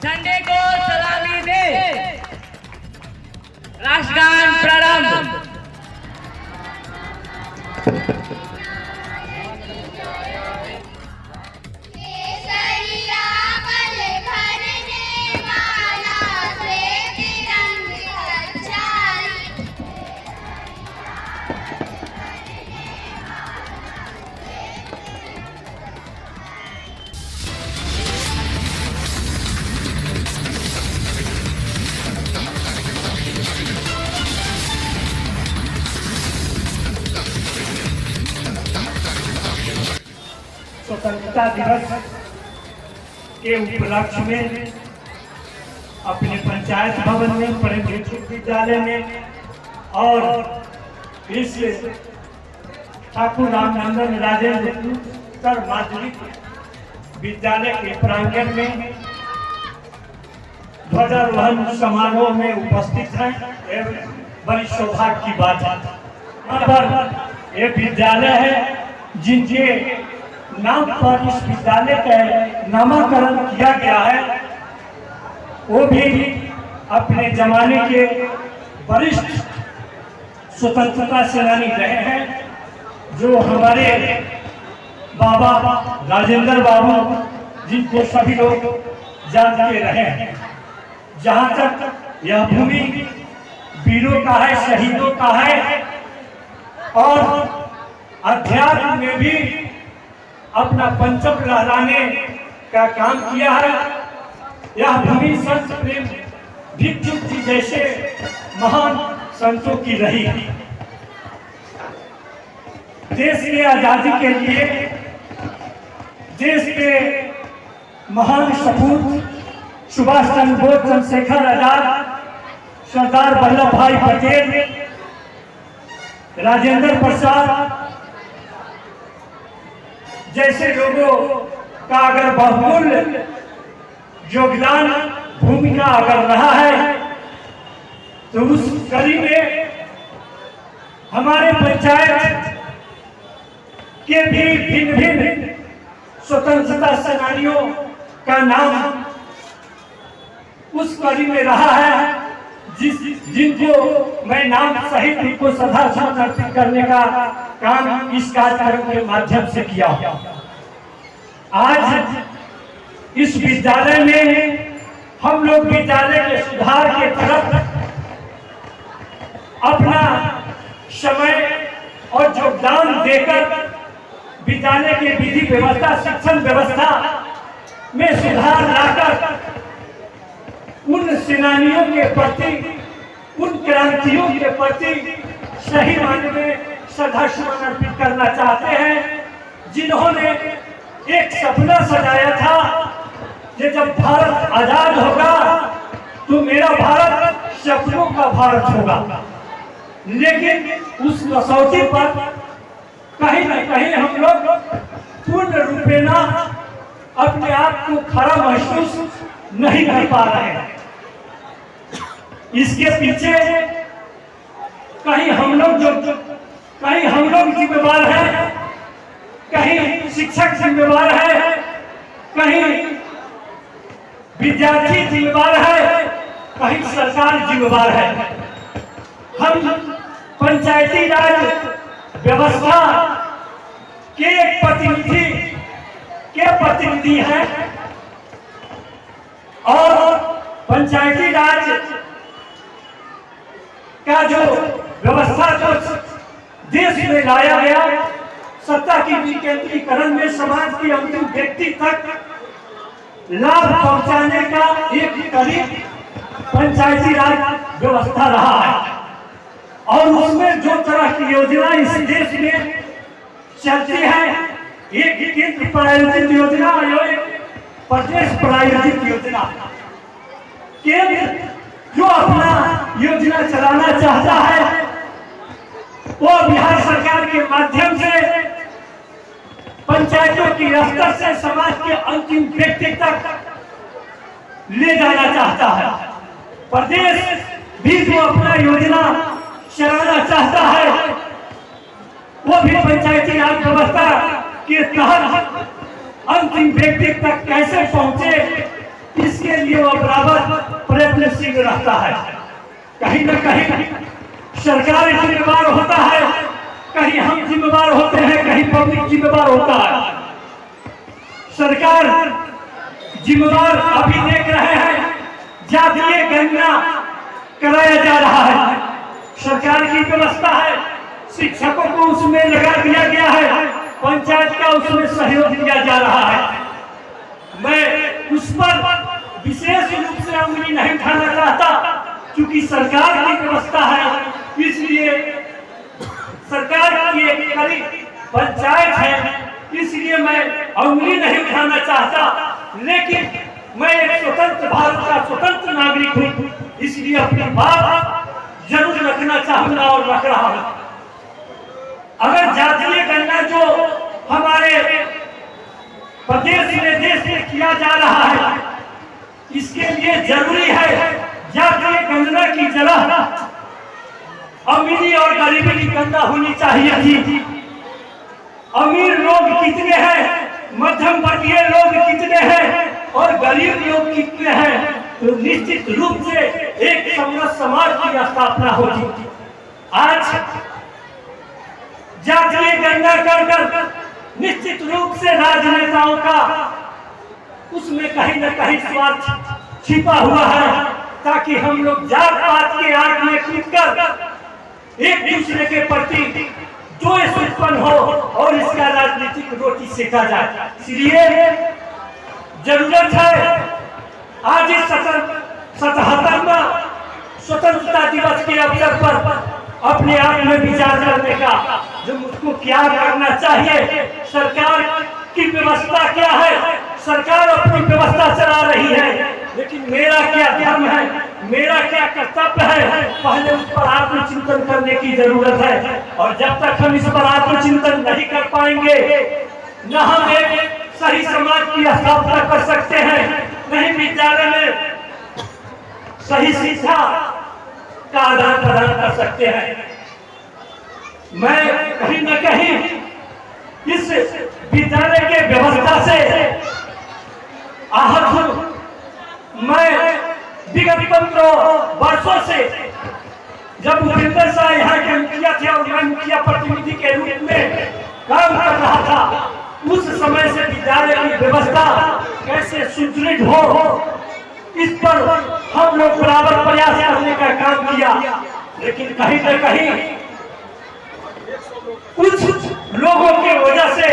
झंडे को सलामी दे। राष्ट्रगान प्रारंभ। स्वतंत्रता दिवस के उपलक्ष्य में अपने पंचायत भवन में, प्रेमचंद विद्यालय में और इस ठाकुर रामनंदन राजेंद्र उत्तर माध्यमिक विद्यालय के प्रांगण में ध्वजारोहण समारोह में उपस्थित हैं। बड़ी सौभाग्य की बात है। यहाँ पर एक विद्यालय है जिनके नाम पर इस विद्यालय का नामकरण किया गया है। वो भी अपने जमाने के वरिष्ठ स्वतंत्रता सेनानी रहे हैं, जो हमारे बाबा राजेंद्र बाबू, जिनको सभी लोग जानते रहे हैं। जहाँ तक यह भूमि वीरों का है, शहीदों का है और अध्यात्म में भी अपना पंचम लहराने का काम किया है। यह भूमि संत प्रेम दीक्षित जी जैसे महान संतों की रही। देश की आजादी के लिए देश के महान सपूत सुभाष चंद्र बोस, चंद्रशेखर आजाद, सरदार वल्लभ भाई पटेल, राजेंद्र प्रसाद जैसे लोगों का अगर बहुमूल्य योगदान भूमिका अगर रहा है, तो उस कड़ी में हमारे पंचायत के भी भिन्न भिन्न स्वतंत्रता सेनानियों का नाम उस कड़ी में रहा है, जिनको मैं नाम सहित उनको श्रद्धासुमन अर्पित करने का काम इस कार्यक्रम के माध्यम से किया। आज इस विद्यालय में हम लोग विद्यालय के सुधार के तरफ अपना समय और योगदान देकर विद्यालय के विधि व्यवस्था, शिक्षण व्यवस्था में सुधार लाकर उन सेनानियों के प्रति, उन क्रांतियों के प्रति सही मायने में श्रद्धासुमन अर्पित करना चाहते हैं, जिन्होंने एक सपना सजाया था कि जब भारत आजाद होगा तो मेरा भारत सपनों का भारत होगा। लेकिन उस कसौटी पर कहीं न कहीं हम लोग पूर्ण रूपेण अपने आप को खरा महसूस नहीं कर पा रहे हैं। इसके पीछे कहीं हम लोग जिम्मेवार हैं, कहीं शिक्षक जिम्मेवार है, कहीं विद्यार्थी जिम्मेवार है, कहीं सरकार जिम्मेवार है। हम पंचायती राज व्यवस्था के प्रतिनिधि हैं और पंचायती राज का जो व्यवस्था को देश में लाया गया, सत्ता की विकेंद्रीकरण में समाज के अंतिम व्यक्ति तक लाभ पहुंचाने का एक करीब पंचायती राज व्यवस्था रहा है। और उसमें जो तरह की योजना इस देश में चलती है, एक केंद्र प्रायोजित योजना और एक प्रदेश प्रायोजित योजना। केंद्र जो अपना योजना चलाना चाहता है वो बिहार सरकार के माध्यम से पंचायतों की स्तर से समाज के अंतिम व्यक्ति तक ले जाना चाहता है। प्रदेश भी जो अपना योजना चलाना चाहता है वो भी पंचायती राज व्यवस्था के तहत अंतिम व्यक्ति तक कैसे पहुंचे, इसके लिए वो इमरजेंसी में रहता है। कहीं न कहीं सरकार जिम्मेवार होता है, कहीं हम जिम्मेवार होते हैं, कहीं पब्लिक जिम्मेवार होता है। सरकार जिम्मेवार अभी देख रहे हैं जातीय गणना कराया जा रहा है, सरकार की व्यवस्था है, शिक्षकों को उसमें लगा दिया गया है, पंचायत का उसमें सहयोग दिया जा रहा है। मैं उस पर विशेष रूप से उंगली नहीं उठाना चाहता, क्योंकि सरकार की व्यवस्था है, इसलिए सरकार की एक कड़ी पंचायत है, इसलिए मैं उंगली नहीं उठाना चाहता। लेकिन मैं एक स्वतंत्र भारत का स्वतंत्र नागरिक हूँ, इसलिए अपनी बात जरूर रखना चाहूंगा और रख रहा हूँ। अगर जातीय गणना जो हमारे प्रदेश में देश में किया जा रहा है, इसके लिए जरूरी है जातीय गणना की जगह अमीरी और गरीबी की गणना होनी चाहिए थी। अमीर लोग कितने हैं, मध्यम वर्गीय लोग कितने हैं और गरीब लोग कितने हैं, तो निश्चित रूप से एक समृद्ध समाज की स्थापना होती। आज जातीय गणना कर निश्चित रूप से राजनेताओं का उसमें कहीं न कहीं स्वार्थ छिपा हुआ है, ताकि हम लोग जात पात के आग में कूदकर एक दूसरे के प्रति द्वेष उत्पन्न हो और इसका राजनीतिक रोटी सेका जाए। इसलिए जरूरत है आज इस 77वां स्वतंत्रता दिवस के अवसर पर अपने आप में विचार करने का, जो मुझको क्या करना चाहिए, सरकार की व्यवस्था क्या है, सरकार अपनी व्यवस्था चला रही है, लेकिन मेरा क्या धर्म है, मेरा क्या कर्तव्य है, पहले उस पर आत्मचिंतन करने की जरूरत है। और जब तक हम इस पर आत्मचिंतन नहीं कर पाएंगे, न हम एक सही समाज की स्थापना कर सकते हैं, नहीं विद्यालय में सही शिक्षा का आदान प्रदान कर सकते हैं। मैं कहीं न कहीं इस विद्यालय के व्यवस्था से आहत हूं। मैं विगत 15 वर्षों से, जब भूपेंद्र शाह यहाँ के मुखिया थे और मैं मुखिया प्रतिनिधि के रूप में काम कर रहा था, उस समय से विद्यालय की व्यवस्था कैसे सुदृढ़ हो, इस पर हम लोग बराबर प्रयास करने का काम किया। लेकिन कहीं न कहीं कुछ लोगों की वजह से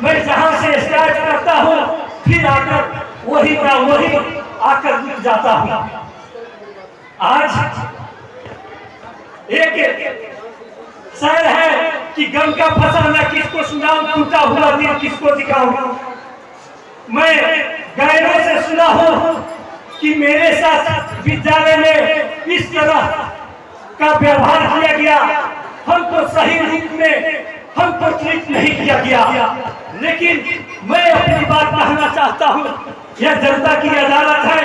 मैं जहां से स्टार्ट करता हूं, फिर आकर वही का वही आकर रुक जाता हूं। आज एक शायर है कि गम का फसाना किसको सुनाऊं, टूटा हुआ दिल किसको दिखाऊं। मैं गैरों से सुना हूं कि मेरे साथ विद्यालय में इस तरह का व्यवहार किया गया, हमको सही रूप में हमको ट्रीट नहीं किया गया। लेकिन मैं अपनी बात कहना चाहता हूं, यह जनता की अदालत है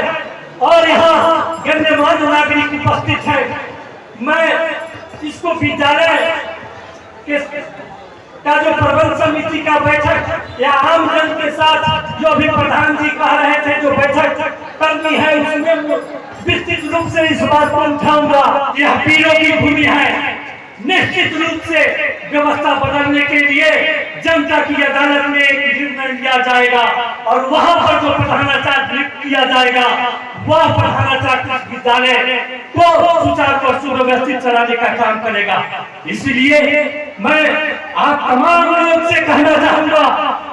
और यहाँ गणमान्य नागरिक उपस्थित है। मैं इसको विद्यालय के का जो प्रबंध समिति का बैठक या आम जन के साथ जो भी प्रधान जी कह रहे थे जो बैठक करनी है, उसमें विस्तृत रूप से इस बात को उठाऊंगा। यह पीरों की भूमि है, निश्चित रूप से व्यवस्था बदलने के लिए जनता की अदालत में एक निर्णय लिया जाएगा और वहां पर जो प्रधानाचार्य नियुक्त किया जाएगा, वह प्रधानाचार्य विद्यालय को सुचारू और सुव्यवस्थित चलाने का काम करेगा। इसलिए मैं आप तमाम लोग से कहना चाहूंगा,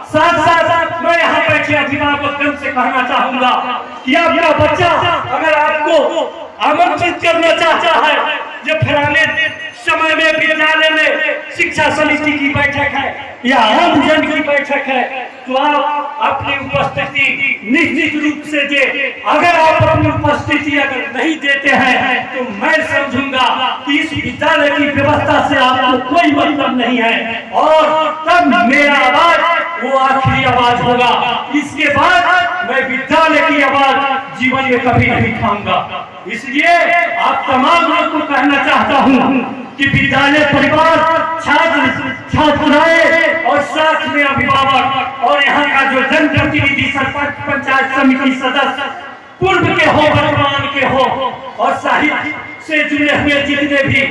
साथ साथ मैं यहाँ बैठे अभिभावकगण से कहना चाहूंगा कि आपका बच्चा अगर आपको आमंत्रित करना चाहता है, जो फलाने समय में विद्यालय में शिक्षा समिति की बैठक है या आम जन की बैठक है, तो आप अपनी उपस्थिति निश्चित रूप से दे। अगर आप अपनी उपस्थिति अगर नहीं देते हैं, तो मैं समझूंगा कि इस विद्यालय की व्यवस्था से आपको कोई मतलब नहीं है और तब मेरा आवाज वो आखिरी आवाज होगा। इसके बाद मैं विद्यालय की आवाज जीवन में कभी नहीं उठाऊंगा। इसलिए आप तमाम लोग को कहना चाहता हूँ कि विद्यालय परिवार, छात्र छात्राएं और साथ में अभिभावक और यहाँ का जो जनप्रतिनिधि, सरपंच, पंचायत समिति सदस्य पूर्व के हो वर्तमान के हो और साहित्य से जुड़े हुए जितने भी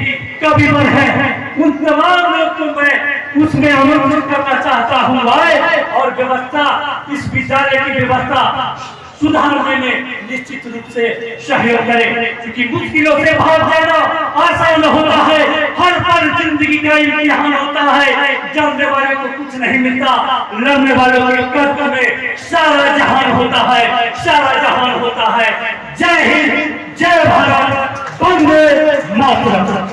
कविवर हैं उन तमाम लोग को मैं उसमें आमंत्रित करना चाहता हूँ आए और व्यवस्था इस विद्यालय की व्यवस्था सुधारने में निश्चित रूप से सहयोग करें, क्योंकि मुश्किलों से भाग जाना आसान होता है। हर पल जिंदगी का इम्तिहान होता है। जानने वाले को कुछ नहीं मिलता, लड़ने वालों के कर्म में सारा जहान होता है, सारा जहान होता है। जय हिंद, जय भारत, वंदे मातरम।